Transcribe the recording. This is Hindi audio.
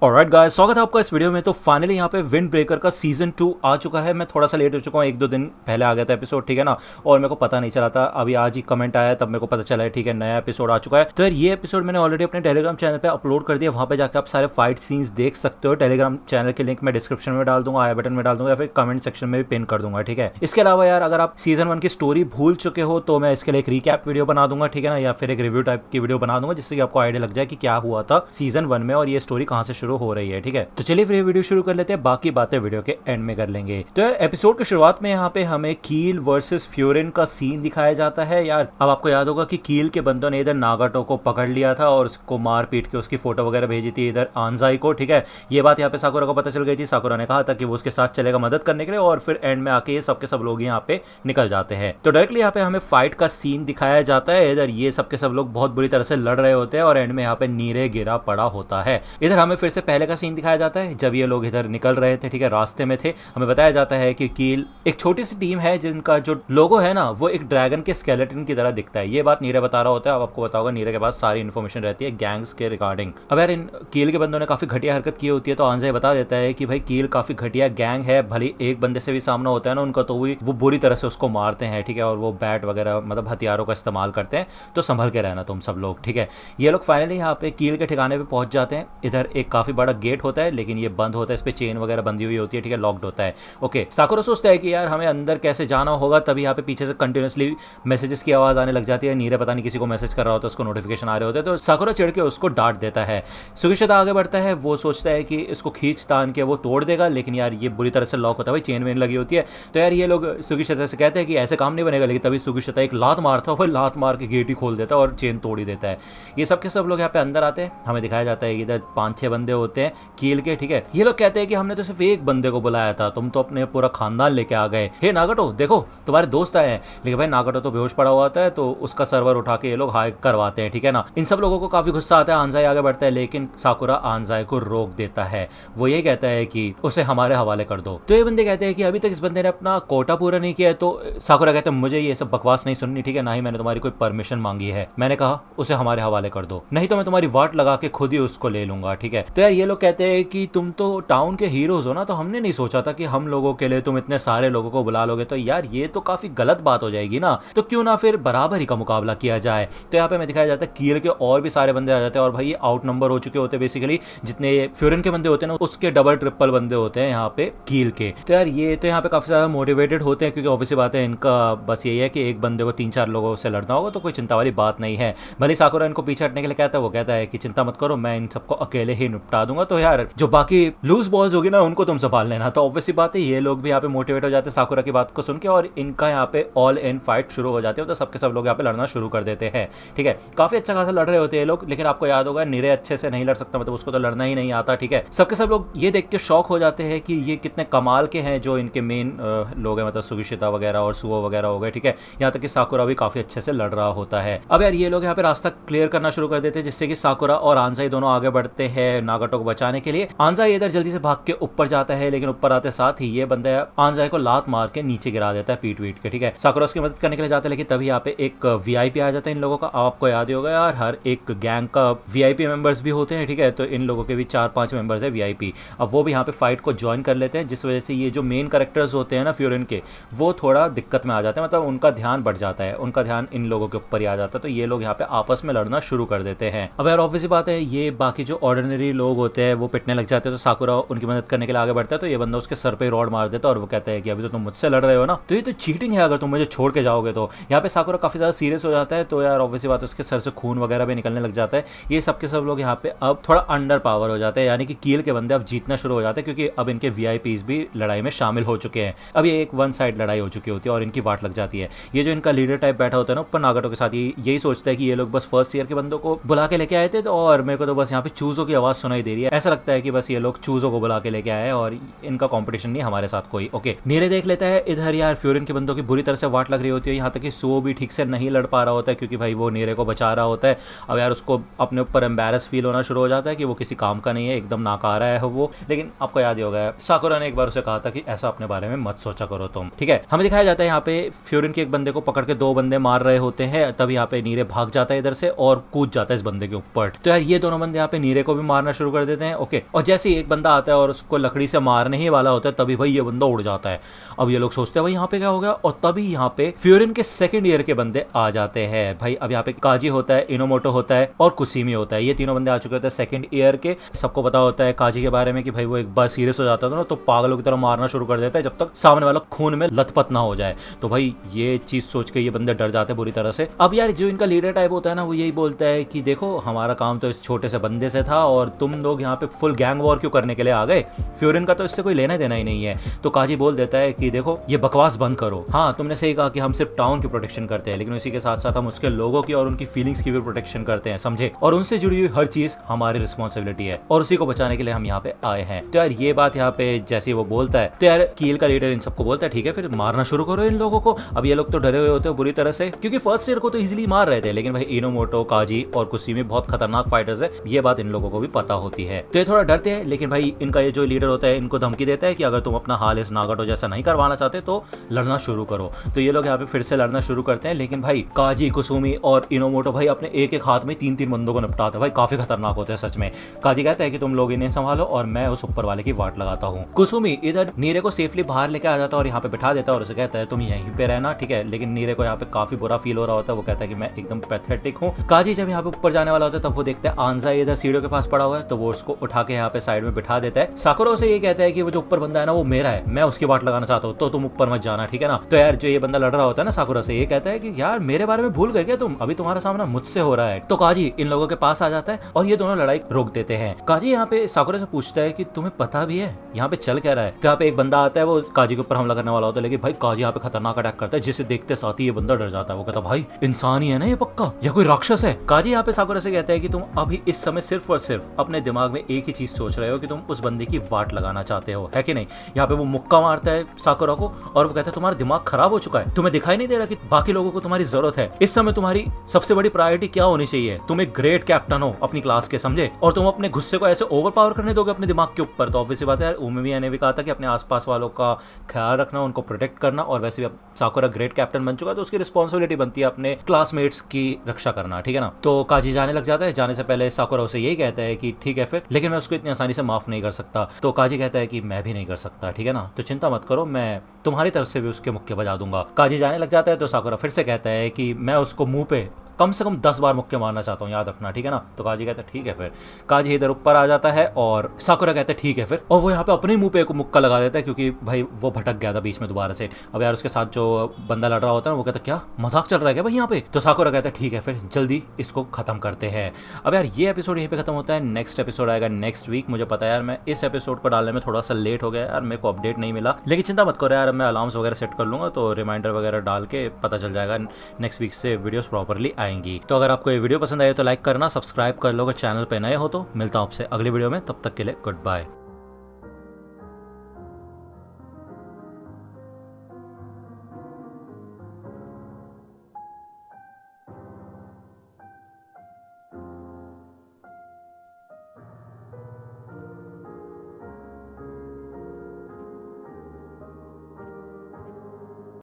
ऑलराइट गाइस, स्वागत है आपका इस वीडियो में। तो फाइनली यहाँ पे विंड ब्रेकर का सीजन 2 आ चुका है। मैं थोड़ा सा लेट हो चुका हूँ, 1-2 दिन पहले आ गया था एपिसोड, ठीक है ना। और मेरे को पता नहीं चला था, अभी आज ही कमेंट आया तब मेरे को पता चला है, ठीक है, नया एपिसोड आ चुका है। तो यार ये एपिसोड मैंने ऑलरेडी अपने टेलीग्राम चैनल पे अपलोड कर दिया, वहाँ पे जाकर आप सारे फाइट सीन्स देख सकते हो। टेलीग्राम चैनल के लिंक मैं डिस्क्रिप्शन में डाल दूंगा, आई बटन में डाल दूंगा या फिर कमेंट सेक्शन में भी पिन कर दूंगा, ठीक है। इसके अलावा यार अगर आप सीजन 1 की स्टोरी भूल चुके हो तो मैं इसके लिए एक रिकैप वीडियो बना दूंगा, ठीक है ना, या फिर एक रिव्यू टाइप की वीडियो बना दूंगा जिससे कि आपको आइडिया लग जाए कि क्या हुआ था सीजन 1 में और ये स्टोरी कहाँ से शुरू हो रही है, ठीक है। तो चलिए फिर ये वीडियो शुरू कर लेते हैं, बाकी बातें वीडियो के एंड में कर लेंगे। तो यार एपिसोड की शुरुआत में यहाँ पे हमें कील वर्सेस फ्योरिन का सीन दिखाया जाता है। यार अब आपको याद होगा कि कील के बंदों ने इधर नागाटो को पकड़ लिया था और उसको मार पीट के उसकी फोटो वगैरह भेजी थी इधर आंजाई को, ठीक है। ये बात यहाँ पे साकुरा को पता चल गई थी। साकुरा ने कहा था कि वो उसके साथ चलेगा मदद करने के लिए और फिर एंड में आके ये सबके सब लोग यहाँ पे निकल जाते हैं। तो डायरेक्टली यहाँ पे हमें फाइट का सीन दिखाया जाता है। इधर ये सबके सब लोग बहुत बुरी तरह से लड़ रहे होते हैं और एंड में यहाँ पे नीरे गिरा पड़ा होता है। इधर हमें फिर से पहले का सीन दिखाया जाता है जब ये लोग इधर निकल रहे थे, ठीक है, रास्ते में थे। हमें बताया जाता है कि कील एक छोटी सी टीम है जिनका जो लोगो है ना वो एक ड्रैगन के स्केलेटन की तरह दिखता है। ये बात नीरे बता रहा होता है। अब आपको पता होगा नीरे के पास सारी इन्फॉर्मेशन रहती है गैंग्स के रिगार्डिंग। अब यार इन कील के बंदों ने काफी घटिया हरकत की होती है तो आंजाई बता देता है कि भाई कील काफी घटिया गैंग है, भले एक बंदे से भी सामना होता है ना उनका तो वो बुरी तरह से उसको मारते हैं, ठीक है, और वो बैट वगैरह मतलब हथियारों का इस्तेमाल करते हैं। तो संभल के रहना तुम सब लोग, ठीक है। ये लोग फाइनली यहाँ पे कील के ठिकाने पे पहुंच जाते हैं। इधर एक काफी बड़ा गेट होता है लेकिन ये बंद होता है, इस पे चेन वगैरह बंधी हुई होती है, ठीक है, लॉक्ड होता है। ओके, साकुरा सोचता है कि यार हमें अंदर कैसे जाना होगा, तभी यहाँ पे पीछे से कंटिन्यूसली मैसेजेस की आवाज आने लग जाती है। नीरे पता नहीं किसी को मैसेज कर रहा होता है, उसको नोटिफिकेशन आ रहे होते हैं, तो साकुरा चिढ़ के उसको डांट देता है। सुगिशिता आगे बढ़ता है, वो सोचता है कि इसको खींच तान के वो तोड़ देगा लेकिन यार ये बुरी तरह से लॉक होता है, भाई चेन वेन लगी होती है। तो यार ये लोग सुगिशिता से कहते हैं कि ऐसे काम नहीं बनेगा, लेकिन तभी सुगिशिता एक लात मारता है, भाई लात मार के गेट ही खोल देता है और चेन तोड़ ही देता है। ये सब के सब लोग यहाँ पे अंदर आते हैं। हमें दिखाया जाता है कि इधर 5-6 बंदे होते हैं कील के, ठीक है। ये लोग कहते हैं कि हमने तो सिर्फ एक बंदे को बुलाया था, तुम तो अपने पूरा खानदान लेके आ गए। हे नागाटो देखो तुम्हारे दोस्त आए हैं। लेकिन भाई नागाटो तो बेहोश पड़ा हुआ होता है तो उसका सर्वर उठा के ये लोग हाई करवाते हैं, ठीक है ना। इन सब लोगों को काफी गुस्सा आता है। आंजाई आगे बढ़ता है लेकिन साकुरा आंजाई को रोक देता है। वो ये कहता है कि उसे हमारे हवाले कर दो। तो ये बंदे कहते हैं कि अभी तक इस बंदे ने अपना कोटा पूरा नहीं किया है। तो साकुरा कहते हैं मुझे ये सब बकवास नहीं सुननी, ठीक है, ना ही मैंने तुम्हारी कोई परमिशन मांगी है। मैंने कहा उसे हमारे हवाले कर दो, नहीं तो मैं तुम्हारी वाट लगा के खुद ही उसको ले लूंगा, ठीक है। तो यार ये लोग कहते हैं कि तुम तो टाउन के हीरोज हो ना, तो हमने नहीं सोचा था कि हम लोगों के लिए तुम इतने सारे लोगों को बुला लोगे। तो यार ये तो काफी गलत बात हो जाएगी ना, तो क्यों ना फिर बराबर ही का मुकाबला किया जाए। तो यहाँ पे हमें दिखाया जाता है कील के और भी सारे बंदे आ जाते हैं और भाई ये आउट नंबर हो चुके होते हैं। बेसिकली जितने फ्योरिन के बंदे होते हैं ना उसके डबल ट्रिपल बंदे होते हैं यहाँ पे कील के। तो यार ये तो यहाँ पे काफी ज्यादा मोटिवेटेड होते हैं क्योंकि ऑब्वियसली बात है इनका बस यही है कि एक बंदे को 3-4 लोगों से लड़ना होगा, तो कोई चिंता वाली बात नहीं है। भले साकुरा इनको पीछे हटने के लिए कहता है, वो कहता है कि चिंता मत करो, मैं इन सबको अकेले ही निपटा दूंगा। तो यार जो बाकी लूज बॉल्स होगी ना उनको तुम संभाल लेना। तो ऑब्वियसली बात है ये लोग भी यहाँ पे मोटिवेट हो जाते हैं साकुरा की बात को सुन के और इनका यहाँ पे ऑल इन फाइट शुरू हो जाती है। तो सबके सब लोग यहाँ पे लड़ना शुरू कर देते हैं, ठीक है। काफी अच्छा खासा लड़ रहे होते हैं ये लोग, लेकिन आपको याद होगा नीरे अच्छे से नहीं लड़ सकता, मतलब उसको तो लड़ना ही नहीं आता, ठीक है। सबके सब लोग ये देख के शॉक हो जाते हैं कि ये कितने कमाल के हैं जो इनके मेन लोग हैं, मतलब सुगिशिता वगैरह और सुओ वगैरह हो गए, ठीक है। यहाँ तक कि साकुरा भी काफी अच्छे से लड़ रहा होता है। अब यार ये लोग यहाँ पे रास्ता क्लियर करना शुरू कर देते हैं जिससे कि साकुरा और आंजाई दोनों आगे बढ़ते हैं नागाटो को बचाने के लिए। आंजाई इधर जल्दी से भाग के ऊपर जाता है लेकिन ऊपर आते साथ ही ये बंदा आंजाई को लात मार के नीचे गिरा देता है पीट वीट के, ठीक है। साकुरा उसकी मदद करने के लिए जाता है लेकिन तभी यहाँ पे एक वीआईपी आ जाता है इन लोगों का। आपको याद ही होगा यार हर एक गैंग का वीआईपी मेंबर्स भी होते हैं, ठीक है। तो इन लोगों के भी 4-5 मेंबर्स है वीआईपी। अब वो भी यहाँ पे फाइट को ज्वाइन कर लेते हैं जिस वजह से ये जो मेन कैरेक्टर्स होते हैं ना फ्योरिन के वो थोड़ा दिक्कत में आ जाते हैं, मतलब उनका ध्यान बढ़ जाता है, उनका ध्यान इन लोगों के ऊपर ही आ जाता है। तो ये लोग यहाँ पे आपस में लड़ना शुरू कर देते हैं। अब यार ऑब्वियसली बात है ये बाकी जो ऑर्डिनरी लोग होते हैं वो पिटने लग जाते हैं। तो साकुरा उनकी मदद करने के लिए आगे बढ़ता है तो ये बंदा उसके सर पे रॉड मार देता है और वो कहता है कि अभी तो तुम मुझसे लड़ रहे हो ना, तो ये तो चीटिंग है अगर तुम मुझे छोड़ के जाओगे। तो यहाँ पे साकुरा काफी ज्यादा सीरियस हो जाता है। तो यार ऑब्वियसली बात है उसके सर से खून वगैरह भी निकलने लग जाता है। ये सबके सब लोग यहाँ पे अब थोड़ा अंडर पावर हो जाते हैं, यानी कि कील के बंदे अब जीतना शुरू हो जाते हैं क्योंकि अब इनके वीआईपीज भी लड़ाई में शामिल हो चुके हैं। अब ये एक वन साइड लड़ाई हो चुकी होती है और इनकी वाट लग जाती है। ये जो इनका लीडर टाइप बैठा होता है ना ऊपर नागाटो के साथ, यही सोचता है कि ये लोग बस फर्स्ट ईयर के बंदों को बुला के लेके आए थे तो और मेरे को तो बस यहाँ पे चूजों की आवाज सुनाई दे रही है। ऐसा लगता है कि बस ये लोग चूजों को बुला के लेके आए और इनका कॉम्पिटिशन नहीं हमारे साथ कोई। ओके, नीरे देख लेता है इधर यार फ्योरिन के बंदों की बुरी तरह से वाट लग रही होती है। यहाँ तक कि सो भी ठीक से नहीं लड़ पा रहा होता है क्योंकि भाई वो नीरे को बचा रहा होता है। अब यार उसको अपने ऊपर एम्बैरस फील होना शुरू हो जाता है कि वो किसी काम का नहीं है, एकदम नाकारा है वो। लेकिन आपको याद ही होगा साकुरा ने एक बार उसे कहा था कि ऐसा अपने बारे में मत सोचा करो तुम, ठीक है। हमें दिखाया जाता है यहाँ पे फ्योरिन के एक बंदे को पकड़ के 2 बंदे मार रहे होते हैं। तब यहाँ पे नीरे भाग जाता है इधर से और कूद जाता है इस बंदे के ऊपर। तो यार ये दोनों बंदे यहाँ पे नीरे को भी मारना शुरू शुरू कर देते हैं। ओके, और जैसे ही एक बंदा आता है और उसको लकड़ी से मारने ही वाला होता है तभी भाई ये बंदा उड़ जाता है। अब ये लोग सोचते हैं भाई यहाँ पे क्या हो गया, और तभी यहाँ पे फ्योरिन के सेकंड ईयर के बंदे आ जाते हैं भाई। अब यहाँ पे काजी होता है, इनोमोटो होता है और कुसीमी होता है, ये तीनों बंदे आ चुके होते हैं सेकंड ईयर के। सबको पता होता है काजी के बारे में कि भाई वो एक बार सीरियस हो जाता था ना तो पागलों की तरह मारना शुरू कर देता है जब तक सामने वाला खून में लथपथ ना हो जाए। तो भाई ये चीज सोच के ये बंदे डर जाते हैं बुरी तरह से। अब यार जो इनका लीडर टाइप होता है ना वो यही बोलता है कि देखो हमारा काम तो इस छोटे से बंदे से था और तुम लोग यहाँ पे फुल गैंग वॉर क्यों करने के लिए आ गए, फ्योरिन का तो इससे कोई लेना देना ही नहीं है। तो काजी बोल देता है कि देखो ये बकवास बंद करो, हाँ तुमने सही कहा कि हम सिर्फ टाउन की प्रोटेक्शन करते हैं लेकिन उसी के साथ साथ हम उसके लोगों की और उनकी फीलिंग्स की भी प्रोटेक्शन करते हैं, समझे, और उनसे जुड़ी हुई हर चीज हमारी रिस्पॉन्सिबिलिटी है और उसी को बचाने के लिए हम यहाँ पे आए हैं। तो यार ये बात यहाँ पे जैसे वो बोलता है तो यार कील का लीडर इन सबको बोलता है ठीक है फिर मारना शुरू करो इन लोगों को। अब ये लोग तो डरे हुए होते हैं बुरी तरह से क्योंकि फर्स्ट ईयर को तो इजीली मार रहे थे, लेकिन भाई इनोमोटो, काजी और कुसीमी बहुत खतरनाक फाइटर्स है, ये बात इन लोगों को भी पता होती है। तो ये थोड़ा डरते हैं, लेकिन भाई इनका ये जो लीडर होता है इनको धमकी देता है कि अगर तुम अपना हाल इस नागाटो जैसा नहीं करवाना चाहते तो लड़ना शुरू करो। तो ये लोग यहाँ पे फिर से लड़ना शुरू करते हैं, लेकिन भाई काजी, कुसुमी और इनोमोटो भाई अपने एक एक हाथ में 3-3 बंदों को निपटाते हैं भाई, काफी खतरनाक होते हैं सच में। काजी कहता है कि तुम लोग इन्हें संभालो और मैं उस ऊपर वाले की वाट लगाता हूँ। कुसुमी इधर नीरे को सेफली बाहर लेके आ जाता है और यहाँ पे बिठा देता है और उसे कहता है तुम यहीं पे रहना, ठीक है। लेकिन नीरे को यहाँ पे काफी बुरा फील हो रहा होता है, वो कहता है कि मैं एकदम पैथेटिक हूँ। काजी जब यहाँ पे ऊपर जाने वाला होता है तब वो देखता है आंजा इधर सीढ़ियों के पास पड़ा हुआ है, तो वो उसको उठा के यहाँ पे साइड में बिठा देता है। साकुरा से ये कहता है कि वो जो ऊपर बंदा है ना वो मेरा है, मैं उसकी वाट लगाना चाहता हूँ, तो तुम ऊपर मत जाना, ठीक है ना। तो यार जो ये बंदा लड़ रहा होता है ना साकुरा से, ये कहता है कि यार मेरे बारे में भूल गए क्या तुम, अभी तुम्हारा सामना मुझसे हो रहा है। तो काजी इन लोगों के पास आ जाता है और ये दोनों लड़ाई रोक देते हैं। काजी यहाँ पे साकुरा से पूछता है कि तुम्हें पता भी है यहाँ पे चल क्या रहा है। तो यहाँ पे एक बंदा आता है, वो काजी के ऊपर हमला करने वाला होता है, लेकिन भाई काजी यहाँ पे खतरनाक अटैक करता है जिसे देखते साथ ही ये बंदा डर जाता है। वो कहता है भाई इंसान ही है ना ये पक्का, या कोई राक्षस है। काजी यहाँ पे साकुरा से कहता है कि तुम अभी इस समय सिर्फ और सिर्फ अपने दिमाग में एक ही चीज सोच रहे हो कि तुम उस बंदे की वाट लगाना चाहते हो, है कि नहीं। यहाँ पे वो मुक्का मारता है साकुरा को और वो कहता है तुम्हारा दिमाग खराब हो चुका है, तुम्हें दिखाई नहीं दे रहा कि बाकी लोगों को तुम्हारी जरूरत है। इस समय तुम्हारी सबसे बड़ी प्रायोरिटी क्या होनी चाहिए, तुम एक ग्रेट कैप्टन हो अपनी क्लास के, समझे, और तुम अपने गुस्से को ऐसे ओवर पावर करने दोगे अपने दिमाग के ऊपर। तो ऑब्वियसली बात है यार, उमिया ने भी कहा था कि अपने आसपास वालों का ख्याल रखना, उनको प्रोटेक्ट करना, और वैसे भी अब साकुरा ग्रेट कैप्टन बन चुका है तो उसकी रिस्पॉन्सिबिलिटी बनती है अपने क्लासमेट्स की रक्षा करना, ठीक है ना। तो काजी जाने लग जाता है, जाने से पहले साकुरा उसे यही कहता है कि ठीक है फिर, लेकिन मैं उसको इतनी आसानी से माफ नहीं कर सकता। तो काजी कहता है कि मैं भी नहीं कर सकता, ठीक है ना, तो चिंता मत करो, मैं तुम्हारी तरफ से भी उसके मुक्के बजा दूंगा। काजी जाने लग जाता है तो साकुरा फिर से कहता है कि मैं उसको मुंह पे कम से कम 10 बार मुक्के मारना चाहता हूँ, याद रखना, ठीक है ना। तो काजी कहता है ठीक है फिर। काजी इधर ऊपर आ जाता है और साकुरा कहता है ठीक है फिर, और वो यहाँ पे अपने मुंह पे एक मुक्का लगा देता है क्योंकि भाई वो भटक गया था बीच में दोबारा से। अब यार उसके साथ जो बंदा लड़ रहा होता है वो कहता है क्या मजाक चल रहा है क्या भाई यहाँ पे। तो साकुरा कहता है ठीक है फिर, जल्दी इसको खत्म करते हैं। अब यार ये एपिसोड यहीं पे खत्म होता है, नेक्स्ट एपिसोड आएगा नेक्स्ट वीक। मुझे पता है यार मैं इस एपिसोड को डालने में थोड़ा सा लेट हो गया यार, मेरे को अपडेट नहीं मिला, लेकिन चिंता मत करो यार, मैं अलार्म्स वगैरह सेट कर लूंगा तो रिमाइंडर वगैरह डाल के पता चल जाएगा, नेक्स्ट वीक से वीडियोस प्रॉपरली आएंगी। तो अगर आपको ये वीडियो पसंद आए तो लाइक करना, सब्सक्राइब कर लो, अगर चैनल पे नए हो तो। मिलता हूं आपसे अगली वीडियो में, तब तक के लिए गुड बाय।